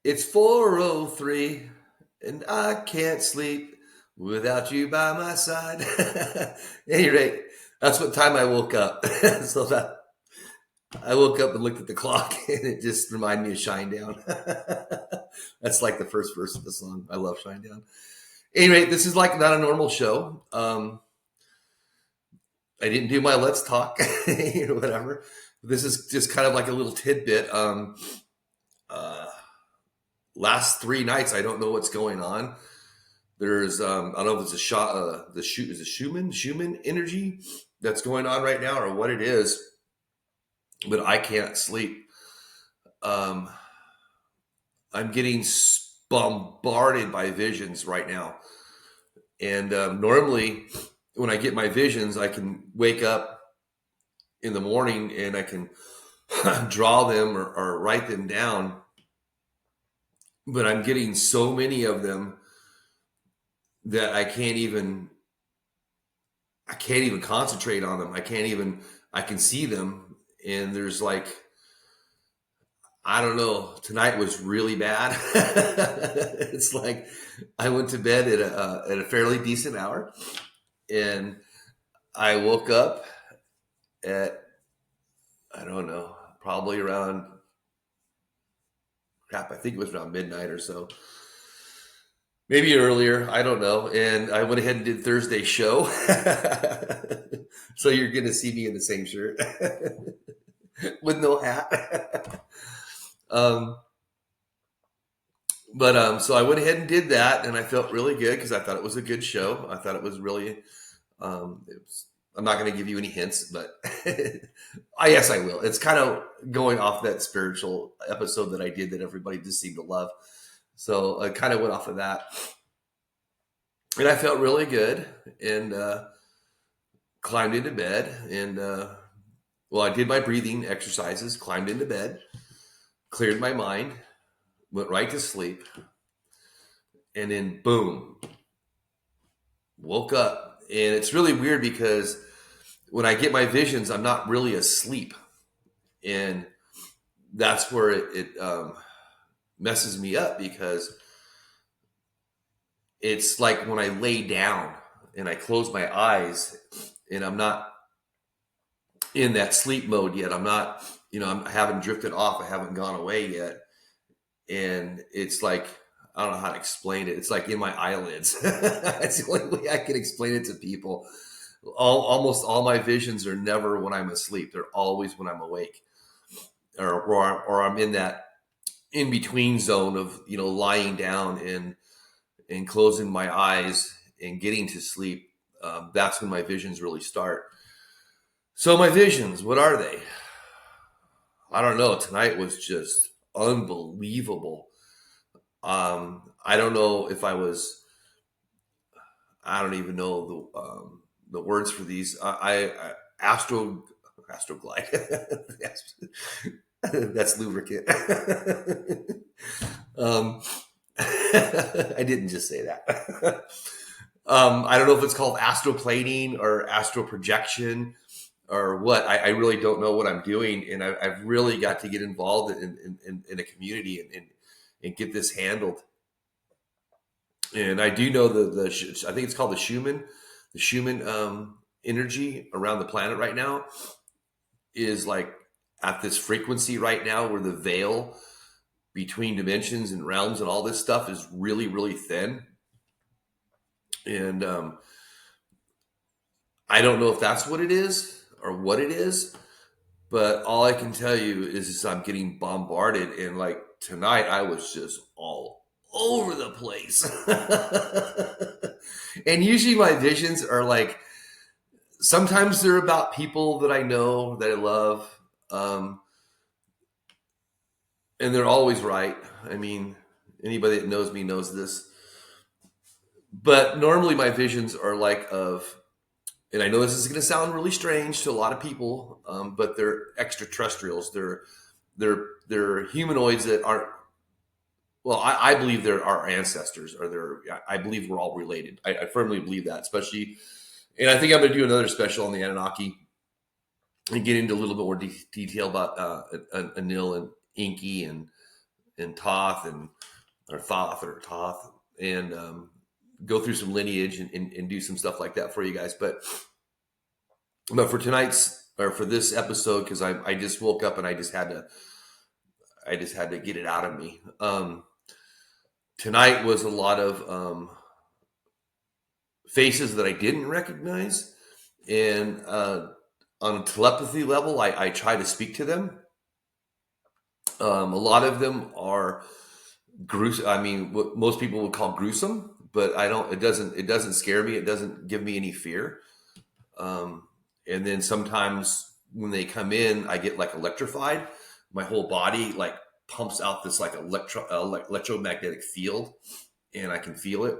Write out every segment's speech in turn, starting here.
It's 4:03 and I can't sleep without you by my side. At any rate, that's what time I woke up. So that I woke up and looked at the clock and it just reminded me of Shine Down. That's like the first verse of the song. I love Shine Down. Anyway, this is like not a normal show. I didn't do my let's talk, whatever. This is just kind of like a little tidbit. Uh, Last 3 nights, I don't know what's going on. There's I don't know if it's a shot, is it Schumann energy that's going on right now or what it is, but I can't sleep. Um, I'm getting bombarded by visions right now, and normally when I get my visions, I can wake up in the morning and I can draw them or write them down. But I'm getting so many of them that I can't even concentrate on them. I can see them, and there's like, I don't know, tonight was really bad. It's like I went to bed at a fairly decent hour, and I woke up at, I don't know, probably around, crap, I think it was around midnight or so. Maybe earlier, I don't know. And I went ahead and did Thursday's show. So you're going to see me in the same shirt with no hat. um, so I went ahead and did that, and I felt really good because I thought it was a good show. I thought it was really, I'm not going to give you any hints, but yes, I will. It's kind of going off that spiritual episode that I did that everybody just seemed to love. So I kind of went off of that. And I felt really good and climbed into bed. And, I did my breathing exercises, climbed into bed, cleared my mind, went right to sleep. And then, boom, woke up. And it's really weird because when I get my visions, I'm not really asleep. And that's where it messes me up, because it's like when I lay down and I close my eyes and I'm not in that sleep mode yet. I'm not, I haven't drifted off. I haven't gone away yet. And it's like, I don't know how to explain it. It's like in my eyelids. That's the only way I can explain it to people. Almost all my visions are never when I'm asleep. They're always when I'm awake, or I'm in that in between zone of, lying down and closing my eyes and getting to sleep. That's when my visions really start. So my visions, what are they? I don't know. Tonight was just unbelievable. I don't know if I don't even know the words for these. Astroglide. That's lubricant. I didn't just say that. I don't know if it's called astroplaning or astral projection or what. I really don't know what I'm doing, and I've really got to get involved in a community and get this handled. And I do know I think it's called the Schumann energy around the planet right now is like at this frequency right now where the veil between dimensions and realms and all this stuff is really, really thin. And I don't know if that's what it is or what it is, but all I can tell you is I'm getting bombarded. And like tonight, I was just all over the place. And usually my visions are like, sometimes they're about people that I know, that I love. And they're always right. I mean, anybody that knows me knows this. But normally my visions are like and I know this is going to sound really strange to a lot of people, but they're extraterrestrials. They're humanoids that aren't. Well, I believe they're our ancestors, I believe we're all related. I firmly believe that, especially, and I think I'm going to do another special on the Anunnaki and get into a little bit more detail about Anil and Inky and and Toth and or Thoth or Toth, and go through some lineage and do some stuff like that for you guys. But for tonight's or for this episode, because I just woke up and I just had to get it out of me. Tonight was a lot of faces that I didn't recognize, and on a telepathy level, I try to speak to them. A lot of them are gruesome. I mean, what most people would call gruesome, but I don't. It doesn't scare me. It doesn't give me any fear. And then sometimes when they come in, I get like electrified. My whole body like pumps out this like electromagnetic field, and I can feel it.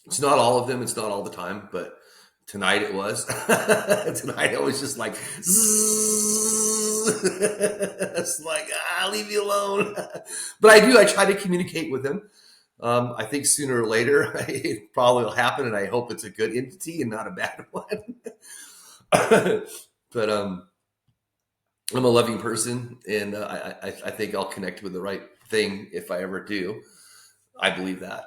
It's not all of them. It's not all the time, but tonight it was. Tonight it was just like, it's like, leave me alone. But I try to communicate with them. I think sooner or later it probably will happen, and I hope it's a good entity and not a bad one. But I'm a loving person, and I think I'll connect with the right thing if I ever do. I believe that.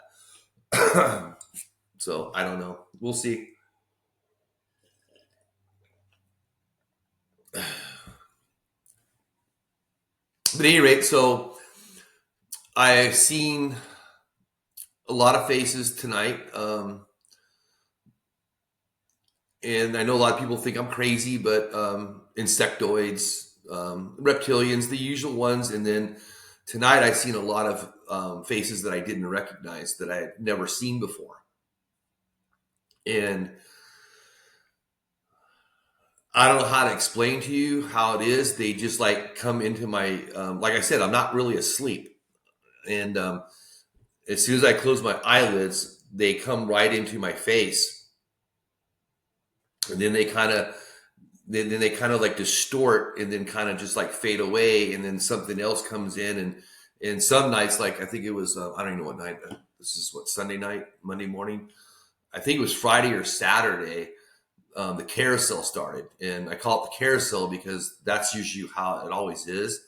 So I don't know. We'll see. But at any rate, so I've seen a lot of faces tonight. And I know a lot of people think I'm crazy, but insectoids, reptilians, the usual ones. And then tonight I've seen a lot of faces that I didn't recognize, that I had never seen before. And I don't know how to explain to you how it is. They just like come into my, like I said, I'm not really asleep. And as soon as I close my eyelids, they come right into my face. And then they kind of, like distort and then kind of just like fade away. And then something else comes in. And some nights, like I think it was, I don't even know what night, this is what, Sunday night, Monday morning. I think it was Friday or Saturday. The carousel started, and I call it the carousel because that's usually how it always is.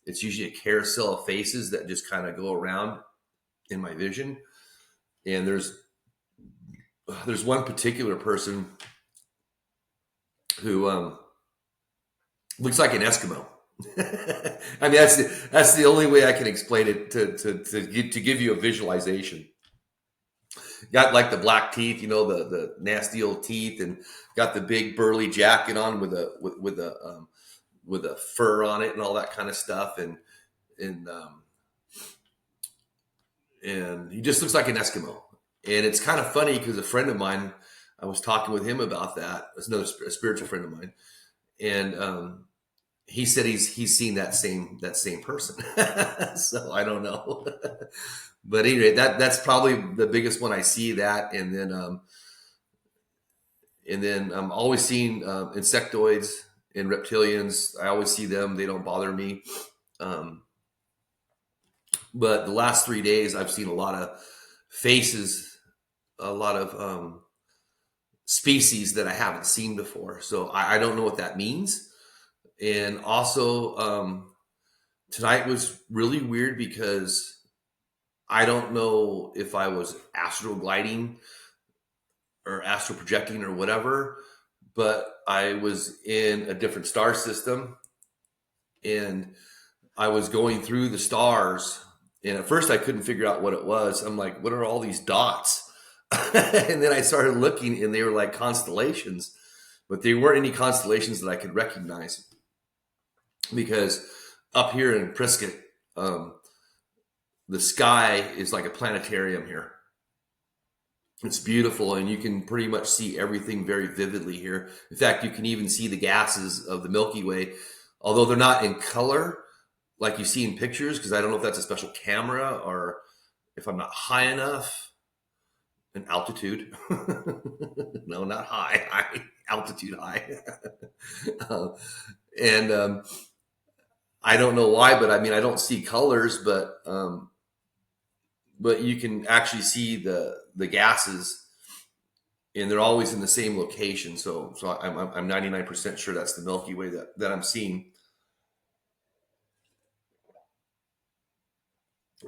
It's usually a carousel of faces that just kind of go around in my vision. And there's one particular person who looks like an Eskimo. I mean, that's the only way I can explain it to give you a visualization. Got like the black teeth, the nasty old teeth, and got the big burly jacket on with a fur on it and all that kind of stuff, and he just looks like an Eskimo. And it's kind of funny because a friend of mine, I was talking with him about that. It's another spiritual friend of mine, and he said he's seen that same person. So I don't know. But anyway, that's probably the biggest one I see, that, and then I'm always seeing insectoids and reptilians. I always see them; they don't bother me. But the last 3 days, I've seen a lot of faces, a lot of species that I haven't seen before. So I don't know what that means. And also, tonight was really weird because I don't know if I was astral gliding or astral projecting or whatever, but I was in a different star system, and I was going through the stars, and at first I couldn't figure out what it was. I'm like, what are all these dots? And then I started looking, and they were like constellations, but they weren't any constellations that I could recognize, because up here in Prescott, the sky is like a planetarium here. It's beautiful, and you can pretty much see everything very vividly here. In fact, you can even see the gases of the Milky Way, although they're not in color like you see in pictures, because I don't know if that's a special camera or if I'm not high enough in altitude. No, not high, altitude high. And I don't know why, but I mean, I don't see colors, but you can actually see the gases, and they're always in the same location. So I'm 99% sure that's the Milky Way that I'm seeing.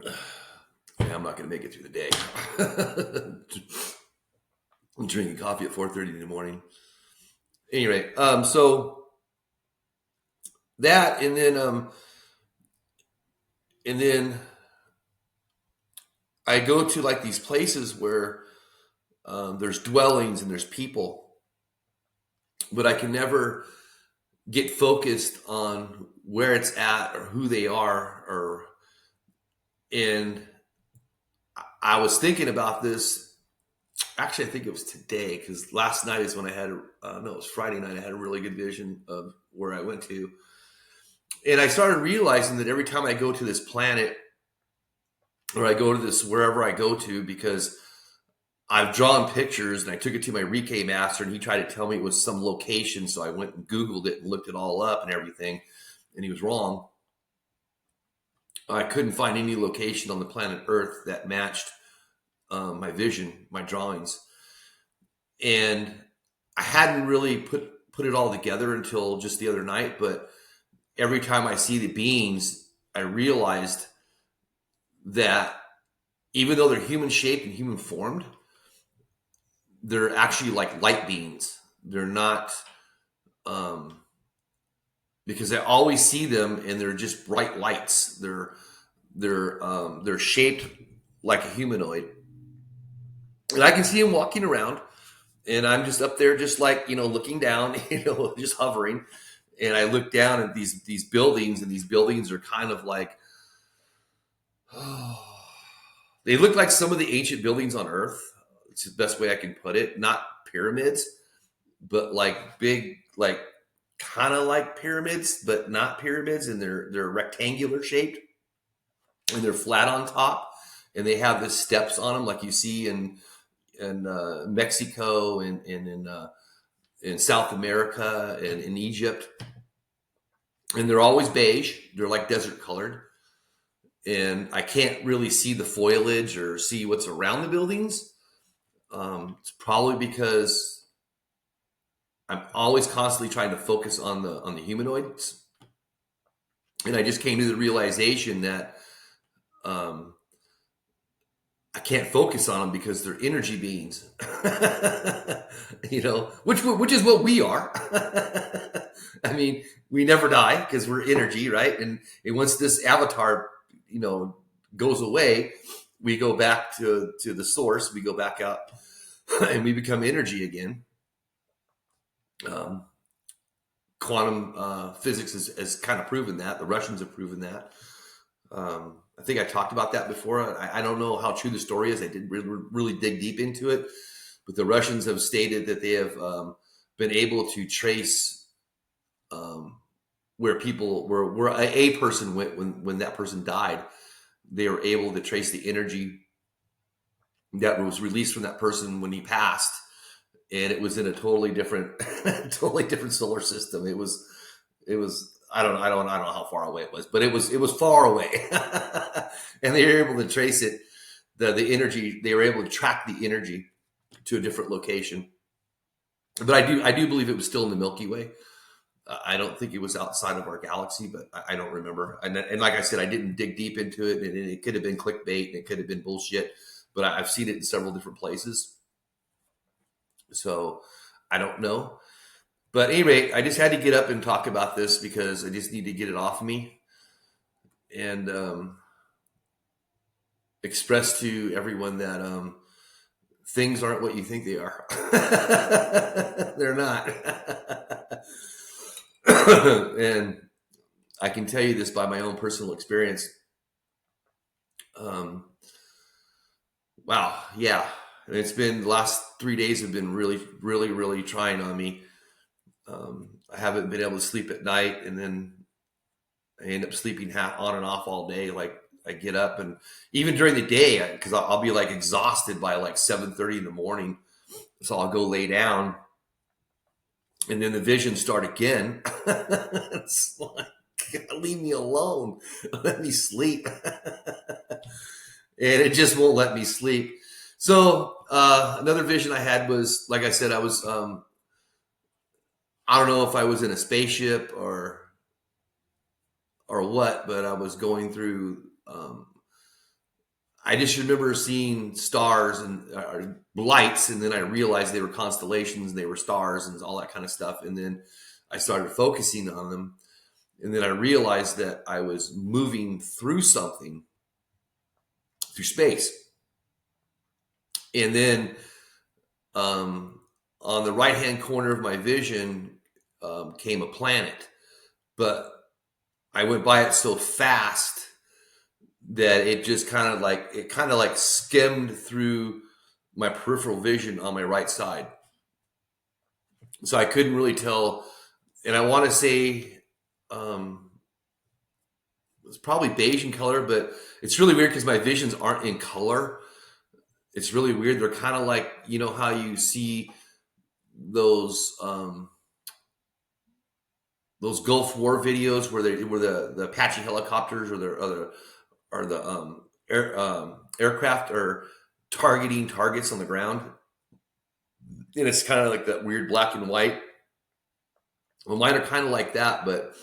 Yeah, I'm not going to make it through the day. I'm drinking coffee at 4:30 in the morning. Anyway, so that, and then I go to like these places where there's dwellings and there's people, but I can never get focused on where it's at or who they are. Or and I was thinking about this. Actually, I think it was today, because last night is when I had no, it was Friday night. I had a really good vision of where I went to, and I started realizing that every time I go to this planet, or I go to this wherever I go to, because I've drawn pictures and I took it to my Reiki master and he tried to tell me it was some location. So I went and Googled it and looked it all up and everything. And he was wrong. I couldn't find any location on the planet Earth that matched my vision, my drawings. And I hadn't really put it all together until just the other night. But every time I see the beings, I realized that even though they're human shaped and human formed, they're actually like light beings. They're not, because I always see them and they're just bright lights. They're shaped like a humanoid, and I can see them walking around. And I'm just up there, just like, looking down, just hovering. And I look down at these buildings, and these buildings are kind of like, they look like some of the ancient buildings on Earth. It's the best way I can put it. Not pyramids, but like big, like kind of like pyramids, but not pyramids, and they're rectangular shaped, and they're flat on top, and they have the steps on them like you see in Mexico and in South America and in Egypt, and they're always beige. They're like desert colored, and I can't really see the foliage or see what's around the buildings. It's probably because I'm always constantly trying to focus on the humanoids, and I just came to the realization that um, I can't focus on them because they're energy beings, which is what we are. I mean, we never die because we're energy, right? And once this avatar, goes away, we go back to the source. We go back out, and we become energy again. Um, Quantum physics has kind of proven that. The Russians have proven that. I think I talked about that before. I don't know how true the story is. I didn't really dig deep into it, but the Russians have stated that they have been able to trace where a person went when that person died. They were able to trace the energy that was released from that person when he passed, and it was in a totally different, totally different solar system. It was I don't know how far away it was, but it was far away, and they were able to trace it. The energy, they were able to track the energy to a different location. But I do believe it was still in the Milky Way. I don't think it was outside of our galaxy, but I don't remember. And like I said, I didn't dig deep into it, and it could have been clickbait and it could have been bullshit. But I've seen it in several different places, so I don't know. But at any rate, I just had to get up and talk about this because I just need to get it off me and express to everyone that things aren't what you think they are. They're not. And I can tell you this by my own personal experience. Um, wow, yeah. It's been the last 3 days have been really, really, really trying on me. I haven't been able to sleep at night, and then I end up sleeping half on and off all day. Like I get up, and even during the day, because I'll be like exhausted by like 7:30 in the morning, so I'll go lay down, and then the visions start again. It's like, God, leave me alone, let me sleep, and it just won't let me sleep. So another vision I had was, like I said, I was I don't know if I was in a spaceship or what, but I was going through I just remember seeing stars and lights, and then I realized they were constellations, and they were stars, and all that kind of stuff. And then I started focusing on them, and then I realized that I was moving through something, through space. And then on the right hand corner of my vision came a planet, but I went by it so fast that it just kind of like skimmed through my peripheral vision on my right side. So I couldn't really tell. And I want to say it's probably beige in color, but it's really weird because my visions aren't in color. It's really weird. They're kind of like, you know how you see those Gulf War videos where the Apache helicopters or the aircraft are targeting targets on the ground, and it's kind of like that weird black and white. Well, mine are kind of like that, but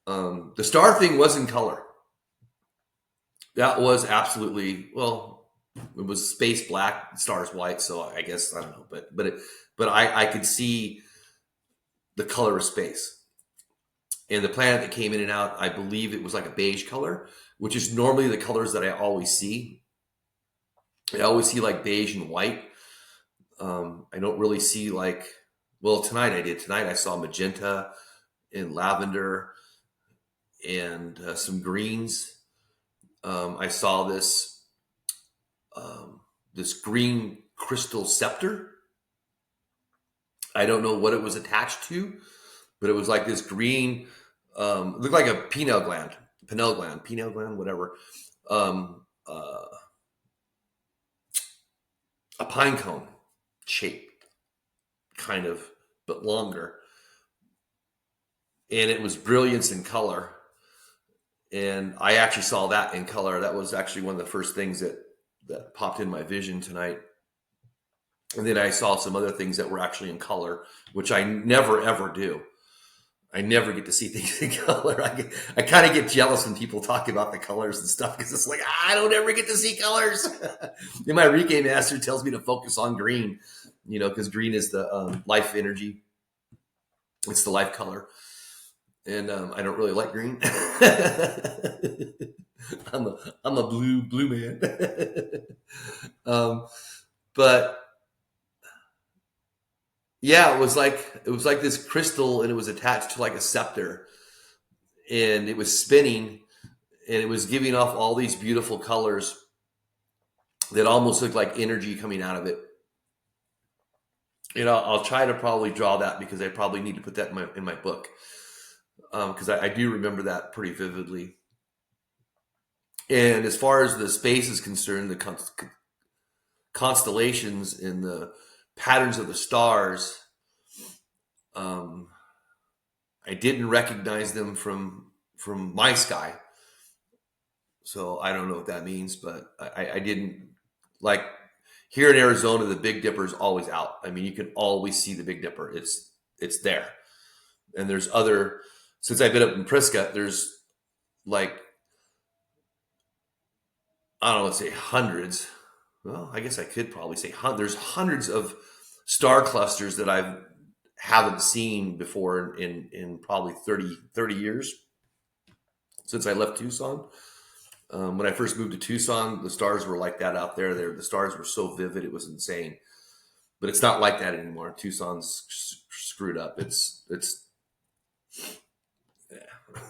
the star thing was in color. That was absolutely, well, it was space black, stars white. So I guess I don't know, but I could see the color of space. And the planet that came in and out, I believe it was like a beige color, which is normally the colors that I always see. I always see like beige and white. I don't really see like, well, tonight I did. Tonight I saw magenta and lavender and some greens. I saw this this green crystal scepter. I don't know what it was attached to, but it was like this green, looked like a pineal gland, whatever. A pine cone shape, kind of, but longer. And it was brilliance in color. And I actually saw that in color. That was actually one of the first things that popped in my vision tonight. And then I saw some other things that were actually in color, which I never ever do. I never get to see things in color. I kind of get jealous when people talk about the colors and stuff because it's like, I don't ever get to see colors. And my Reiki master tells me to focus on green, because green is the life energy. It's the life color. And I don't really like green. I'm a blue man. But yeah, it was like this crystal, and it was attached to like a scepter, and it was spinning, and it was giving off all these beautiful colors that almost looked like energy coming out of it. I'll try to probably draw that because I probably need to put that in my book, because I do remember that pretty vividly. And as far as the space is concerned, the constellations and the patterns of the stars, I didn't recognize them from my sky. So I don't know what that means, but I didn't, like, here in Arizona, the Big Dipper is always out. I mean, you can always see the Big Dipper. It's there. And there's since I've been up in Prisca, there's like, I don't know, let's say hundreds. Well, I guess I could probably say there's hundreds of star clusters that I haven't seen before in probably 30 years since I left Tucson. When I first moved to Tucson, the stars were like that out there. The stars were so vivid, it was insane. But it's not like that anymore. Tucson's screwed up. It's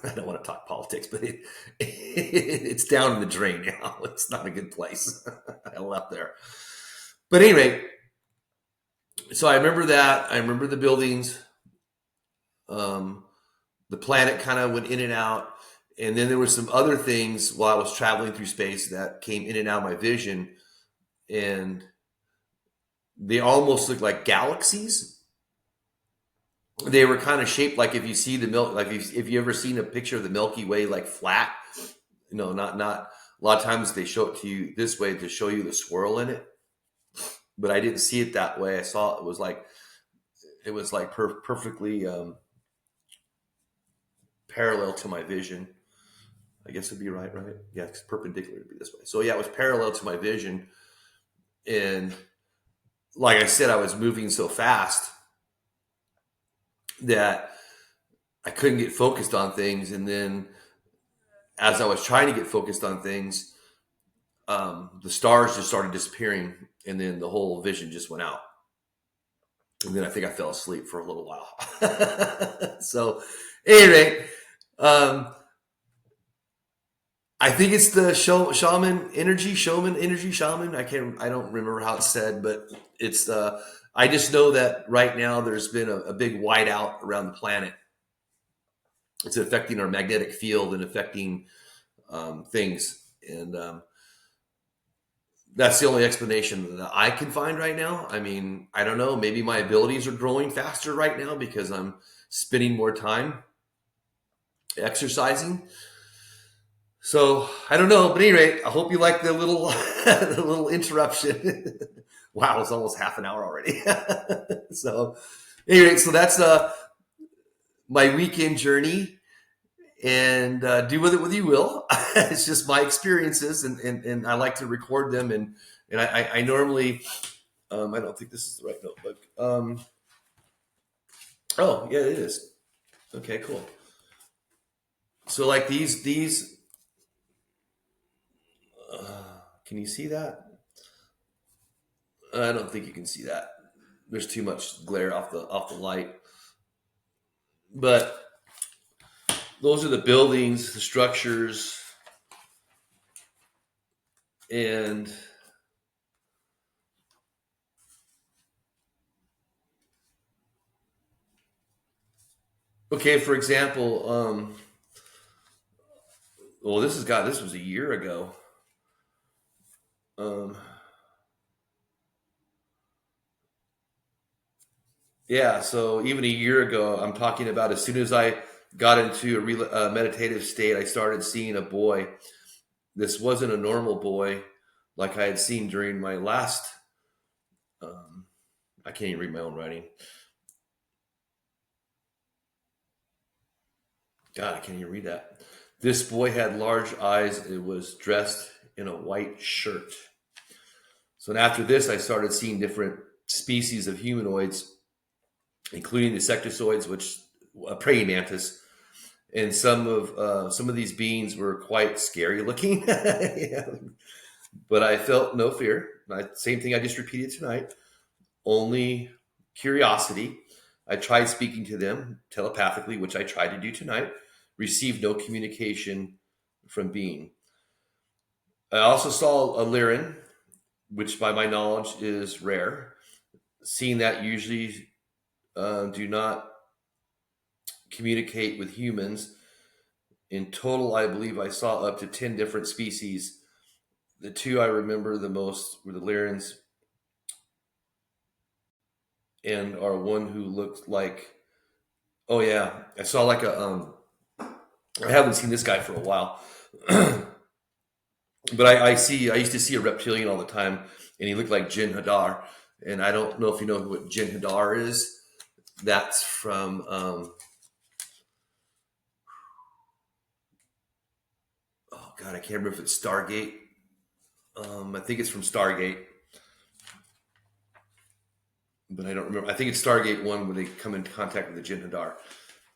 I don't want to talk politics, but it's down in the drain now. It's not a good place. I left there. But anyway, so I remember that. I remember the buildings. The planet kind of went in and out. And then there were some other things while I was traveling through space that came in and out of my vision. And they almost looked like galaxies. They were kind of shaped like if you see the like if you ever seen a picture of the Milky Way, like flat, not a lot of times they show it to you this way to show you the swirl in it. But I didn't see it that way. I saw it was like perfectly parallel to my vision. I guess it'd be right, right? Yeah, it's perpendicular to be this way. So yeah, it was parallel to my vision, and like I said, I was moving so fast that I couldn't get focused on things. And then as I was trying to get focused on things, the stars just started disappearing, and then the whole vision just went out. And then I think I fell asleep for a little while. So, anyway, um, I think it's the shaman energy, shaman. I don't remember how it's said, but it's I just know that right now there's been a big whiteout around the planet. It's affecting our magnetic field and affecting things, and that's the only explanation that I can find right now. I mean, I don't know. Maybe my abilities are growing faster right now because I'm spending more time exercising. So I don't know, but at any rate, I hope you like the little the little interruption. Wow, it's almost half an hour already. So, anyway, so that's my weekend journey, and do with it what you will. It's just my experiences, and I like to record them, and I normally I don't think this is the right notebook. Oh yeah, it is. Okay, cool. So like these. Can you see that? I don't think you can see that. There's too much glare off the light. But those are the buildings, the structures, and okay. For example, well, this was a year ago. Um, yeah, so even a year ago, I'm talking about as soon as I got into a meditative state, I started seeing a boy. This wasn't a normal boy like I had seen during my last. Um, I can't even read my own writing. God, I can't even read that. This boy had large eyes. It was dressed in a white shirt. So after this, I started seeing different species of humanoids, including the sectozoids, which a praying mantis, and some of these beings were quite scary looking. Yeah. But I felt no fear. Same thing I just repeated tonight. Only curiosity. I tried speaking to them telepathically, which I tried to do tonight. Received no communication from being. I also saw a Lyran, which by my knowledge is rare. Seeing that usually do not communicate with humans. In total, I believe I saw up to 10 different species. The two I remember the most were the Lyrans and our one who looked like, oh yeah, I saw like I haven't seen this guy for a while. But I used to see a reptilian all the time, and he looked like Jin Hadar. And I don't know if you know what Jin Hadar is. That's from oh god, I can't remember if it's Stargate. I think it's from Stargate, but I don't remember. I think it's Stargate one where they come into contact with the Jin Hadar.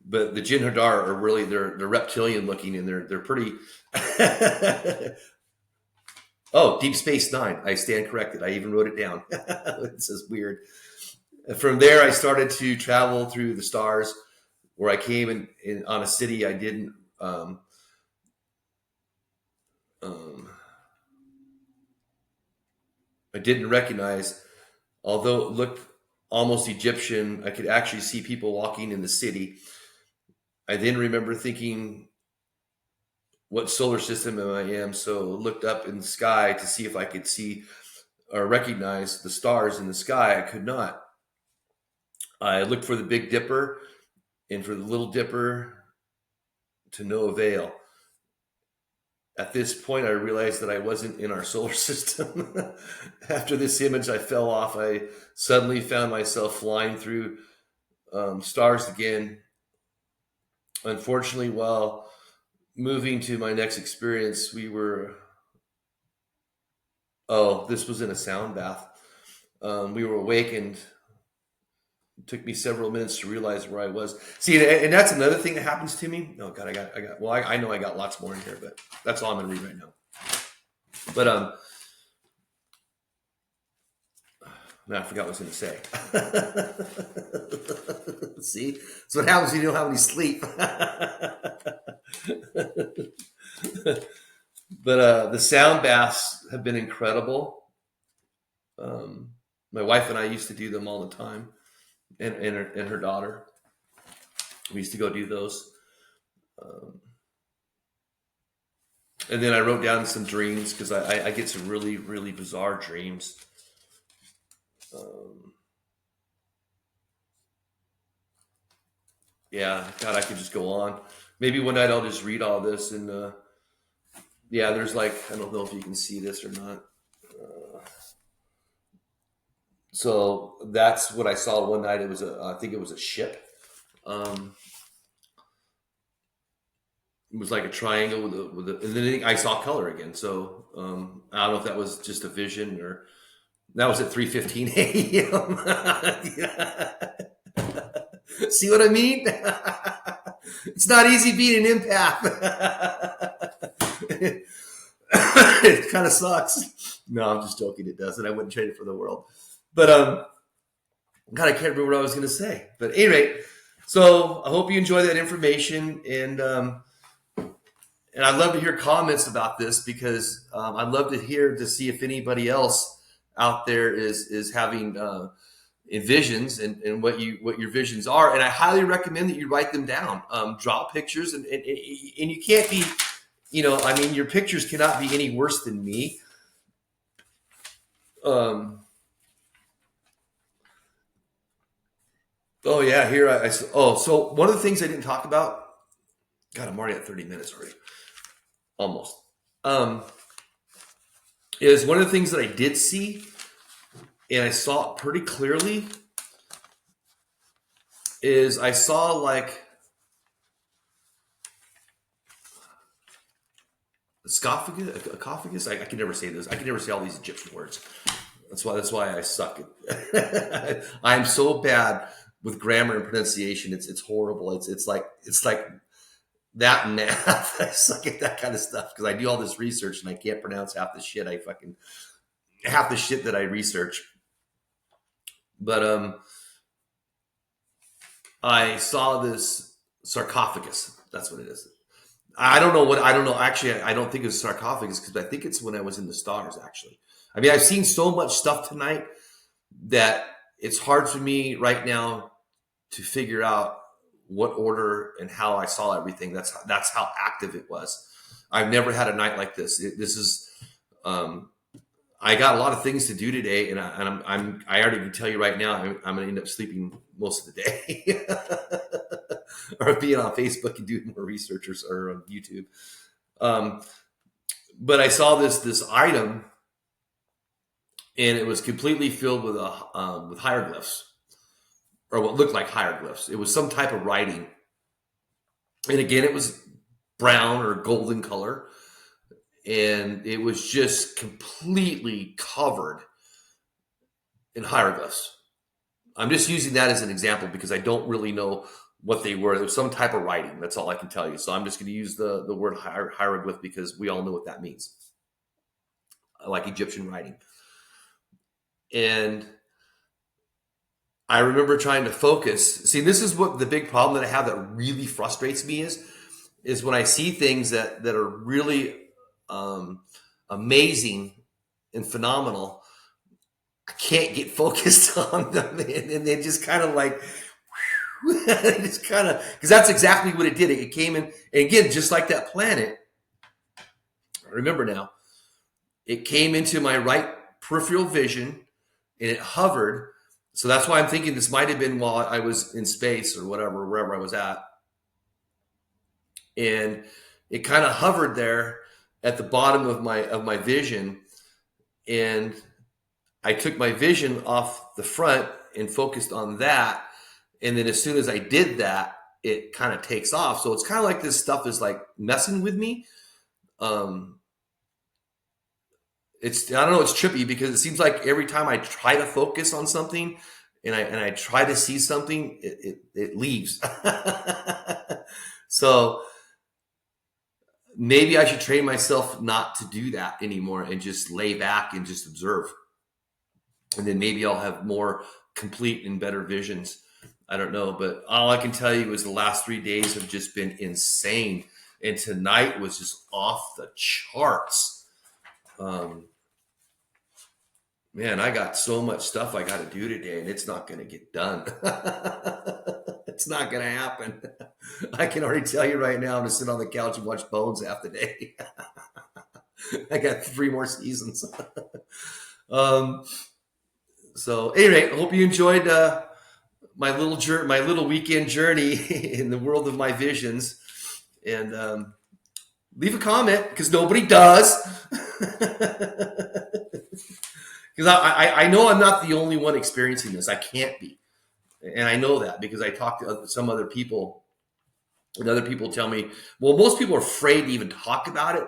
But the Jin Hadar are really they're reptilian looking, and they're pretty. Oh, Deep Space Nine. I stand corrected. I even wrote it down. This is weird. From there, I started to travel through the stars, where I came in on a city I didn't um, I didn't recognize. Although it looked almost Egyptian, I could actually see people walking in the city. I then remember thinking, "What solar system am I in?" So looked up in the sky to see if I could see or recognize the stars in the sky. I could not. I looked for the Big Dipper and for the Little Dipper to no avail. At this point, I realized that I wasn't in our solar system. After this image, I fell off. I suddenly found myself flying through stars again. Unfortunately, while moving to my next experience, this was in a sound bath. We were awakened. It took me several minutes to realize where I was. See, and that's another thing that happens to me. Oh God, well, I know I got lots more in here, but that's all I'm going to read right now. But I forgot what I was going to say. See, that's what happens when you don't have any sleep. But the sound baths have been incredible. My wife and I used to do them all the time, and her daughter. We used to go do those. And then I wrote down some dreams because I get some really, really bizarre dreams. Yeah, God, I could just go on. Maybe one night I'll just read all this. And yeah, there's like, I don't know if you can see this or not. So that's what I saw one night. I think it was a ship. It was like a triangle and then I saw color again. So I don't know if that was just a vision or that was at 3:15 a.m. See what I mean? It's not easy being an empath. It kind of sucks. No, I'm just joking. It doesn't. I wouldn't trade it for the world. But God, I can't remember what I was going to say. But at any rate, so I hope you enjoy that information, and I'd love to hear comments about this because I'd love to see if anybody else out there is having visions and what your visions are. And I highly recommend that you write them down. Draw pictures, and you can't be, I mean, your pictures cannot be any worse than me. Oh yeah, here so one of the things I didn't talk about. God, I'm already at 30 minutes already, almost. Is one of the things that I did see, and I saw it pretty clearly. Is I saw like esophagus. I can never say this. I can never say all these Egyptian words. That's why I suck. I'm so bad with grammar and pronunciation. It's horrible. It's like that math. I suck at that kind of stuff because I do all this research and I can't pronounce half the shit that I research. But I saw this sarcophagus. That's what it is. I don't know. Actually, I don't think it's sarcophagus because I think it's when I was in the stars, actually. I mean, I've seen so much stuff tonight that it's hard for me right now to figure out what order and how I saw everything. That's how active it was. I've never had a night like this. This is, I got a lot of things to do today, and I already can tell you right now, I'm going to end up sleeping most of the day, or being on Facebook and doing more research or on YouTube. But I saw this item, and it was completely filled with hieroglyphs, or what looked like hieroglyphs. It was some type of writing, and again, it was brown or golden color. And it was just completely covered in hieroglyphs. I'm just using that as an example because I don't really know what they were. There was some type of writing. That's all I can tell you. So I'm just going to use the word hieroglyph because we all know what that means. Like Egyptian writing. And I remember trying to focus. See, this is what the big problem that I have that really frustrates me is when I see things that are really amazing and phenomenal, I can't get focused on them, and they just kind of like, because that's exactly what it did. It came in, and again, just like that planet. I remember now, it came into my right peripheral vision, and it hovered. So that's why I'm thinking this might have been while I was in space or wherever I was at, and it kind of hovered there at the bottom of my vision, and I took my vision off the front and focused on that. And then as soon as I did that, it kind of takes off. So it's kind of like this stuff is like messing with me. It's, I don't know, it's trippy because it seems like every time I try to focus on something and I try to see something, it leaves. So maybe I should train myself not to do that anymore and just lay back and just observe. And then maybe I'll have more complete and better visions. I don't know, but all I can tell you is the last 3 days have just been insane. And tonight was just off the charts. Man, I got so much stuff I got to do today, and it's not going to get done. It's not going to happen. I can already tell you right now, I'm going to sit on the couch and watch Bones half the day. I got 3 more seasons. So anyway, I hope you enjoyed my little weekend journey in the world of my visions. And leave a comment, because nobody does. Because I know I'm not the only one experiencing this. I can't be. And I know that because I talked to some other people, and other people tell me, well, most people are afraid to even talk about it.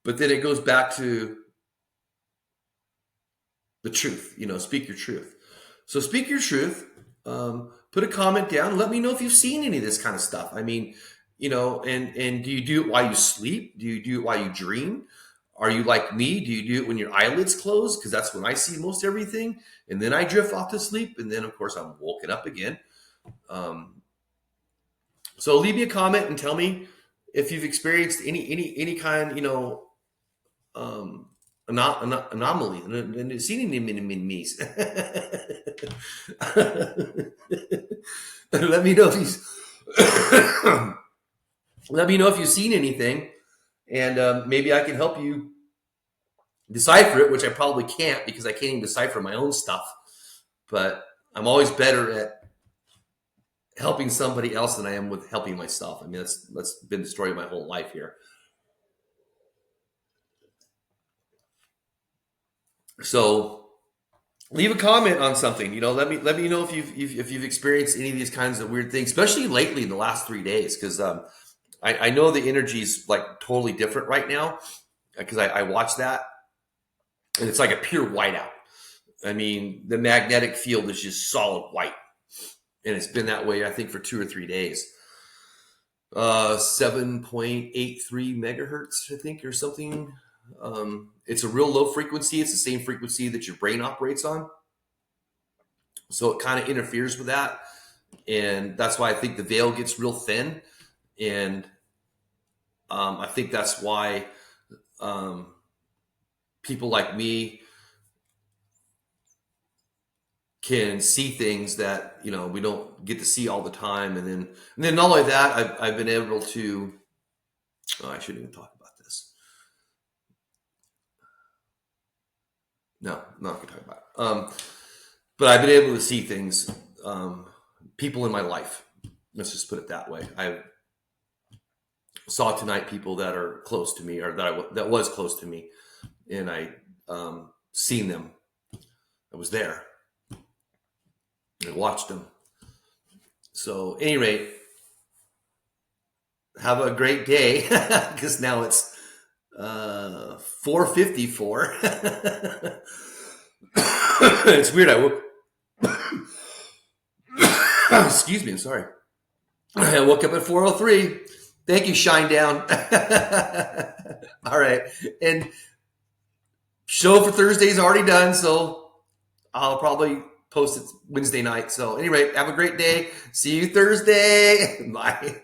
But then it goes back to the truth, speak your truth. So speak your truth, put a comment down, let me know if you've seen any of this kind of stuff. I mean, and do you do it while you sleep? Do you do it while you dream? Are you like me? Do you do it when your eyelids close? Because that's when I see most everything. And then I drift off to sleep. And then, of course, I'm woken up again. So leave me a comment and tell me if you've experienced any kind, anomaly. And seen any me's. Let me know if you've seen anything. And maybe I can help you decipher it, which I probably can't because I can't even decipher my own stuff. But I'm always better at helping somebody else than I am with helping myself. I mean, that's been the story of my whole life here. So leave a comment on something. Let me know if you've experienced any of these kinds of weird things, especially lately in the last 3 days, because I know the energy's like totally different right now because I watched that, and it's like a pure whiteout. I mean, the magnetic field is just solid white, and it's been that way, I think, for 2 or 3 days. 7.83 megahertz, I think, or something. It's a real low frequency. It's the same frequency that your brain operates on. So it kind of interferes with that. And that's why I think the veil gets real thin. And I think that's why people like me can see things that we don't get to see all the time. And then not only that, I've been able to. I shouldn't even talk about this. No, I'm not going to talk about it. But I've been able to see things, people in my life. Let's just put it that way. I saw tonight people that are close to me, or that was close to me, and I seen them. I was there. And I watched them. So, at any rate, have a great day, because now it's 4:54. It's weird. I woke. Excuse me. I'm sorry. I woke up at 4:03. Thank you, Shinedown. All right. And show for Thursday is already done, so I'll probably post it Wednesday night. So anyway, have a great day. See you Thursday. Bye.